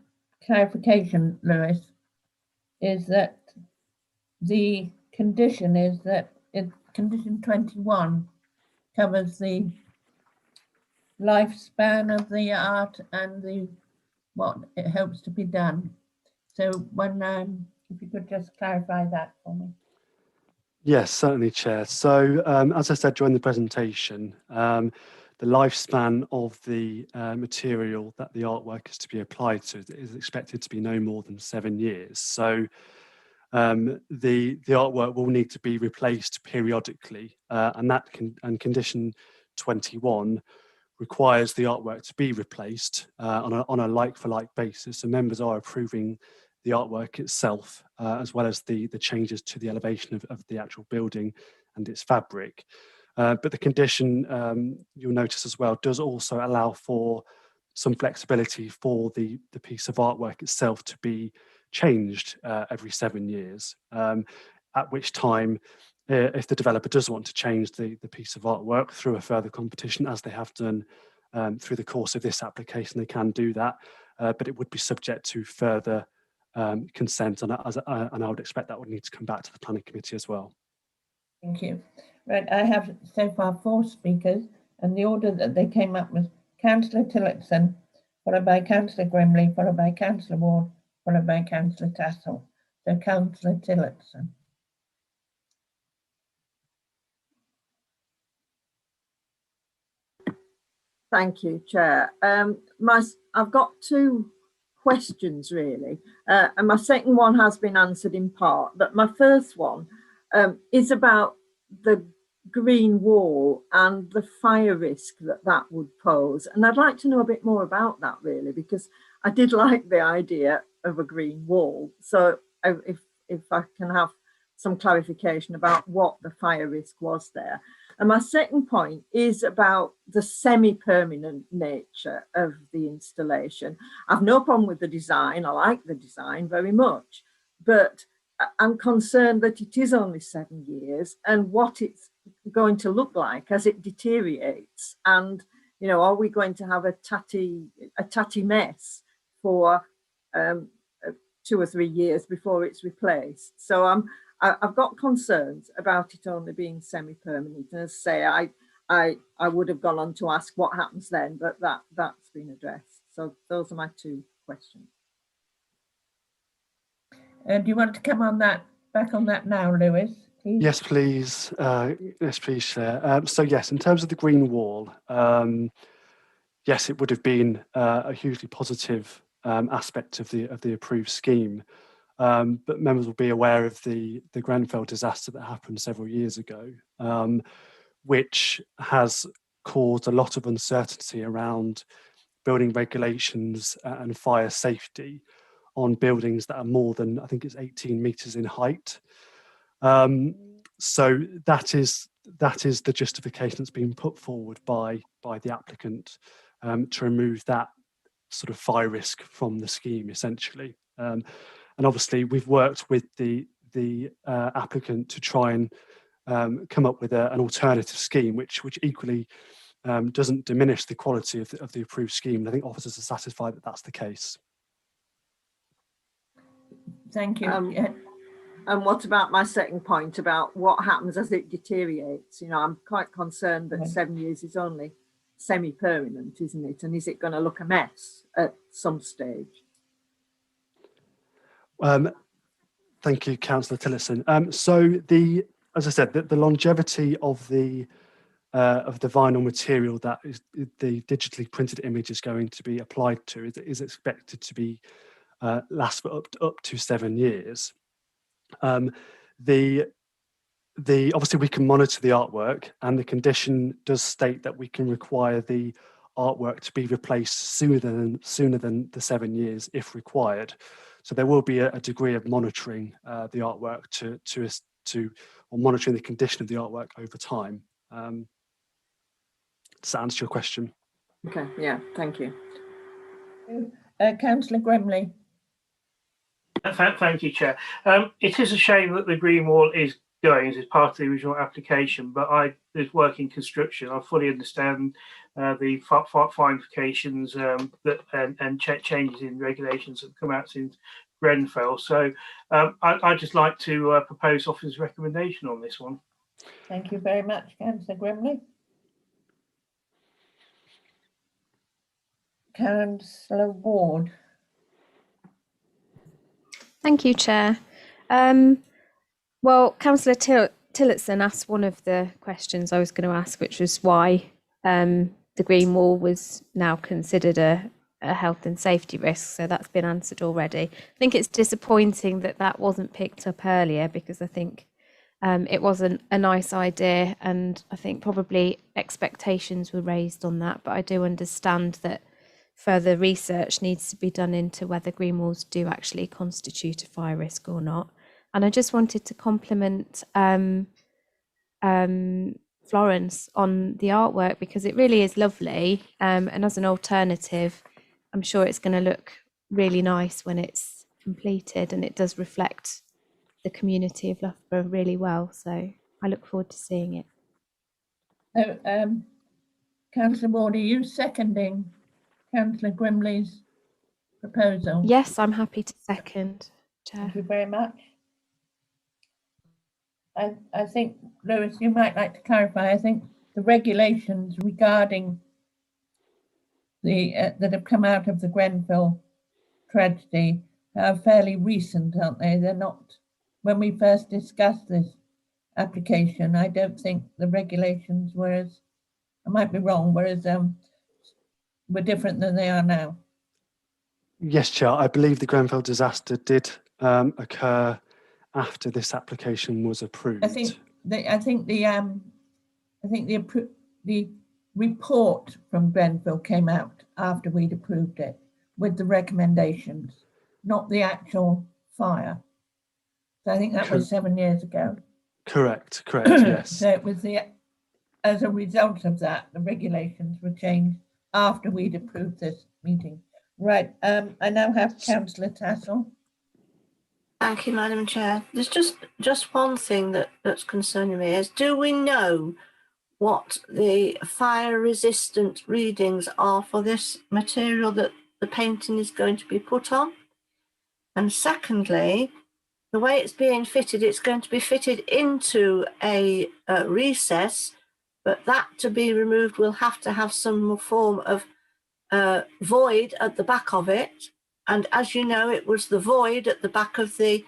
Speaker 5: clarification, Lewis, is that the condition is that condition 21 covers the lifespan of the art and what it hopes to be done. So when if you could just clarify that for me.
Speaker 16: Yes, certainly, Chair. So as I said during the presentation, the lifespan of the material that the artwork is to be applied to is expected to be no more than 7 years. So the artwork will need to be replaced periodically, and condition 21 requires the artwork to be replaced on a like-for-like basis. So members are approving the artwork itself, as well as the changes to the elevation of the actual building and its fabric. But the condition, you'll notice as well, does also allow for some flexibility for the piece of artwork itself to be changed every 7 years, at which time, if the developer does want to change the piece of artwork through a further competition, as they have done through the course of this application, they can do that, but it would be subject to further consent, and I would expect that would need to come back to the planning committee as well.
Speaker 5: Thank you. Right, I have so far 4 speakers, and the order that they came up was Councillor Tillotson, followed by Councillor Grimley, followed by Councillor Ward, followed by Councillor Tassell. So Councillor Tillotson.
Speaker 13: Thank you, Chair. I've got 2 questions really, and my second one has been answered in part, but my first one is about the green wall and the fire risk that would pose, and I'd like to know a bit more about that really, because I did like the idea of a green wall. So if I can have some clarification about what the fire risk was there. And my second point is about the semi-permanent nature of the installation. I've no problem with the design. I like the design very much, but I'm concerned that it is only 7 years and what it's going to look like as it deteriorates. And, you know, are we going to have a tatty mess for 2 or 3 years before it's replaced? So I've got concerns about it only being semi-permanent. And as I say, I would have gone on to ask what happens then, but that's been addressed. So those are my 2 questions.
Speaker 5: Do you want to come on that, back on that now, Lewis? Please?
Speaker 16: Yes, please. Yes, please, Chair. So yes, in terms of the green wall, yes, it would have been a hugely positive aspect of the approved scheme. But members will be aware of the Grenfell disaster that happened several years ago, which has caused a lot of uncertainty around building regulations and fire safety on buildings that are more than, I think it's 18 metres in height. So that is the justification that's been put forward by the applicant to remove that sort of fire risk from the scheme, essentially. And obviously, we've worked with the applicant to try and come up with an alternative scheme, which equally doesn't diminish the quality of the approved scheme. And I think officers are satisfied that that's the case.
Speaker 5: Thank you.
Speaker 13: And what about my second point about what happens as it deteriorates? You know, I'm quite concerned that 7 years is only semi-permanent, isn't it? And is it going to look a mess at some stage?
Speaker 16: Thank you, Councillor Tillotson. So as I said, the longevity of the vinyl material that is the digitally printed image is going to be applied to is expected to be last for up to 7 years. Obviously we can monitor the artwork, and the condition does state that we can require the artwork to be replaced sooner than the 7 years if required. So there will be a degree of monitoring the artwork or monitoring the condition of the artwork over time. Does that answer your question?
Speaker 13: Okay, yeah, thank you.
Speaker 5: Councillor Grimley.
Speaker 9: Thank you, Chair. It is a shame that the green wall is going as part of the original application, but I did work in construction. I fully understand the finifications and changes in regulations that have come out since Grenfell. So I'd just like to propose officer's recommendation on this one.
Speaker 5: Thank you very much, Councillor Grimley. Councillor Ward.
Speaker 15: Thank you, Chair. Well, Councillor Tillotson asked one of the questions I was going to ask, which was why the green wall was now considered a health and safety risk. So that's been answered already. I think it's disappointing that wasn't picked up earlier, because I think it wasn't a nice idea, and I think probably expectations were raised on that. But I do understand that further research needs to be done into whether green walls do actually constitute a fire risk or not. And I just wanted to compliment Florence on the artwork, because it really is lovely. And as an alternative, I'm sure it's going to look really nice when it's completed, and it does reflect the community of Loughborough really well. So I look forward to seeing it.
Speaker 5: So, Councillor Ward, are you seconding Councillor Grimley's proposal?
Speaker 15: Yes, I'm happy to second, Chair.
Speaker 5: Thank you very much. I think, Lewis, you might like to clarify. I think the regulations regarding that have come out of the Grenfell tragedy are fairly recent, aren't they? They're not, when we first discussed this application, I don't think the regulations were as, I might be wrong, were different than they are now.
Speaker 16: Yes, Chair. I believe the Grenfell disaster did occur after this application was approved.
Speaker 5: I think the report from Grenfell came out after we'd approved it with the recommendations, not the actual fire. So I think that was 7 years ago.
Speaker 16: Correct. Yes.
Speaker 5: So it was as a result of that, the regulations were changed after we'd approved this meeting. Right, I now have Councillor Tassell.
Speaker 12: Thank you, Madam Chair. There's just one thing that's concerning me is, do we know what the fire resistant readings are for this material that the painting is going to be put on? And secondly, the way it's being fitted, it's going to be fitted into a recess, but that to be removed will have to have some form of void at the back of it. And as you know, it was the void at the back of the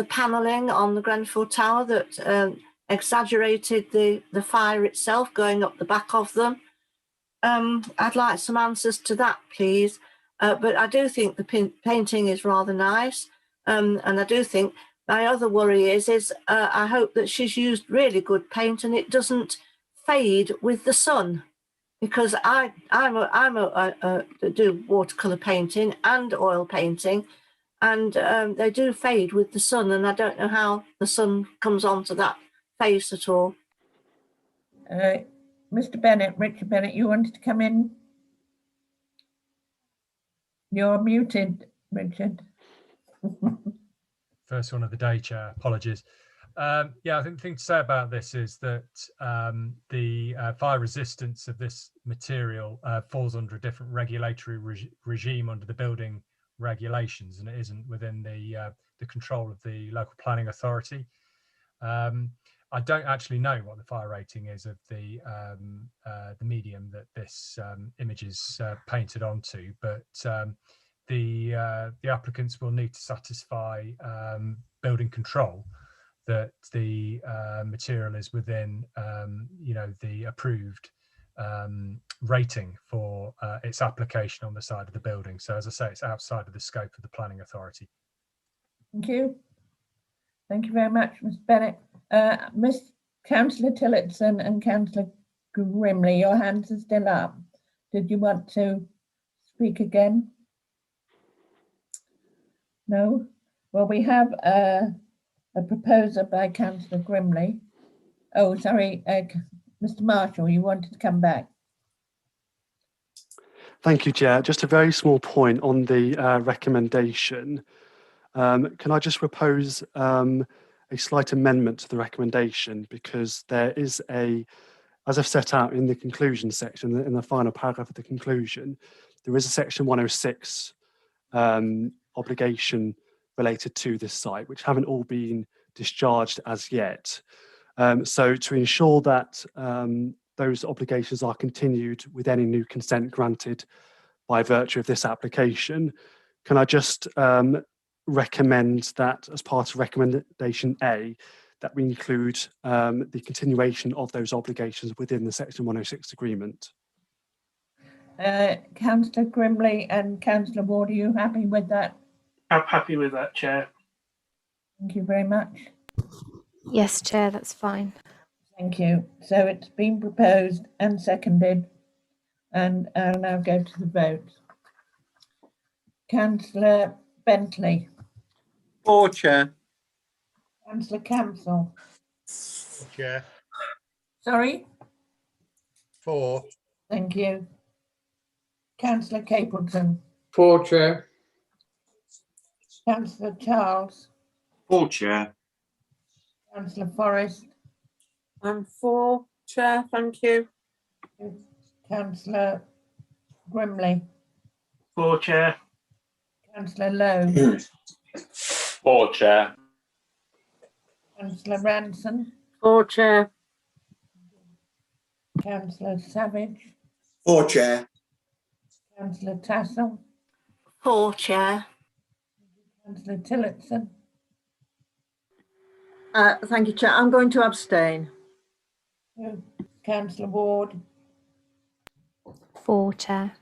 Speaker 12: panelling on the Grenfell Tower that exaggerated the fire itself going up the back of them. I'd like some answers to that, please. But I do think the painting is rather nice. And I do think my other worry is I hope that she's used really good paint and it doesn't fade with the sun, because I do watercolor painting and oil painting, and they do fade with the sun, and I don't know how the sun comes onto that face at all.
Speaker 5: Mr. Bennett, Richard Bennett, you wanted to come in? You're muted, Richard.
Speaker 2: First one of the day, Chair. Apologies. Yeah, I think the thing to say about this is that the fire resistance of this material falls under a different regulatory regime under the building regulations, and it isn't within the control of the local planning authority. I don't actually know what the fire rating is of the medium that this image is painted onto, but the applicants will need to satisfy building control that the material is within, the approved rating for its application on the side of the building. So as I say, it's outside of the scope of the planning authority.
Speaker 5: Thank you. Thank you very much, Ms. Bennett. Miss Councillor Tillotson and Councillor Grimley, your hands are still up. Did you want to speak again? No? Well, we have a proposer by Councillor Grimley. Oh, sorry, Mr. Marshall, you wanted to come back.
Speaker 16: Thank you, Chair. Just a very small point on the recommendation. Can I just propose a slight amendment to the recommendation, because there is as I've set out in the conclusion section, in the final paragraph of the conclusion, there is a section 106 obligation related to this site, which haven't all been discharged as yet. So to ensure that those obligations are continued with any new consent granted by virtue of this application, can I just recommend that as part of recommendation A, that we include the continuation of those obligations within the section 106 agreement?
Speaker 5: Councillor Grimley and Councillor Ward, are you happy with that?
Speaker 9: I'm happy with that, Chair.
Speaker 5: Thank you very much.
Speaker 15: Yes, Chair, that's fine.
Speaker 5: Thank you. So it's been proposed and seconded, and I'll now go to the vote. Councillor Bentley.
Speaker 4: For, Chair.
Speaker 5: Councillor Campbell.
Speaker 3: Chair.
Speaker 5: Sorry?
Speaker 3: For.
Speaker 5: Thank you. Councillor Capleton.
Speaker 6: For, Chair.
Speaker 5: Councillor Charles.
Speaker 7: For, Chair.
Speaker 5: Councillor Forrest.
Speaker 8: I'm for, Chair, thank you.
Speaker 5: Councillor Grimley.
Speaker 9: For, Chair.
Speaker 5: Councillor Lowe.
Speaker 10: For, Chair.
Speaker 5: Councillor Ranson.
Speaker 1: For, Chair.
Speaker 5: Councillor Savage.
Speaker 11: For, Chair.
Speaker 5: Councillor Tassell.
Speaker 12: For, Chair.
Speaker 5: Councillor Tillotson.
Speaker 13: Thank you, Chair. I'm going to abstain.
Speaker 5: Councillor Ward.
Speaker 15: For, Chair.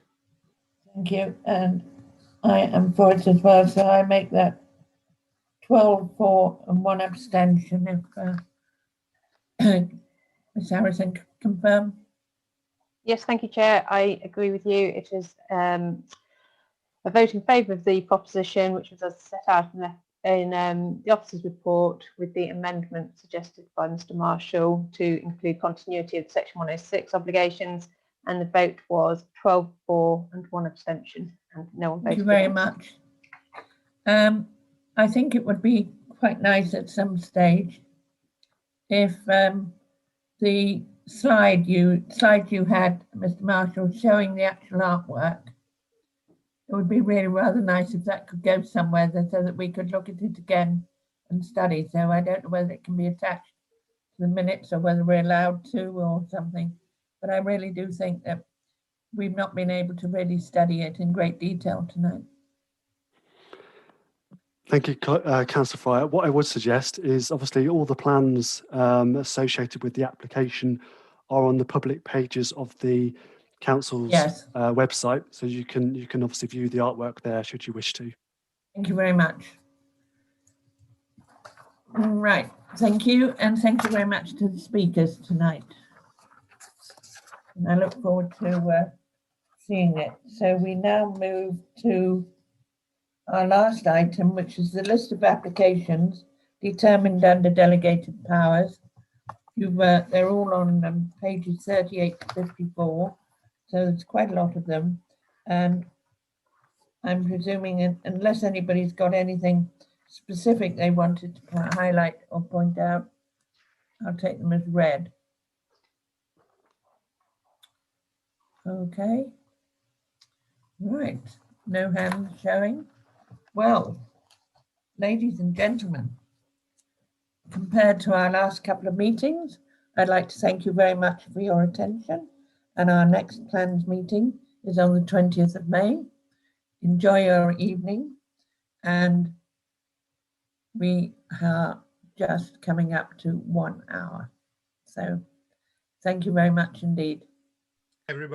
Speaker 5: Thank you. And I am for it as well, so I make that 12 for and 1 abstention. If Ms. Harrison could confirm.
Speaker 17: Yes, thank you, Chair. I agree with you. It is a vote in favour of the proposition, which was as set out in the in the officer's report with the amendment suggested by Mr Marshall to include continuity of Section 106 obligations, and the vote was 12 for and 1 abstention, and no one voted.
Speaker 5: Thank you very
Speaker 17: against.
Speaker 5: much. I think it would be quite nice at some stage if the slide you had, Mr Marshall, showing the actual artwork, it would be really rather nice if that could go somewhere so that we could look at it again and study. So I don't know whether it can be attached to the minutes or whether we're allowed to or something. But I really do think that we've not been able to really study it in great detail tonight.
Speaker 16: Thank you, Councillor Fryer. What I would suggest is obviously all the plans associated with the application are on the public pages of the council's website, so you can obviously view the artwork there should you wish to.
Speaker 5: Thank you very much. All right, thank you, and thank you very much to the speakers tonight. And I look forward to seeing it. So we now move to our last item, which is the list of applications determined under delegated powers. They're all on pages 38 to 54, so there's quite a lot of them. And I'm presuming, unless anybody's got anything specific they wanted to highlight or point out, I'll take them as read. Okay. Right, no hands showing. Well, ladies and gentlemen, compared to our last couple of meetings, I'd like to thank you very much for your attention. And our next planned meeting is on the 20th of May. Enjoy your evening. And we are just coming up to 1 hour. So thank you very much indeed.
Speaker 3: Everybody.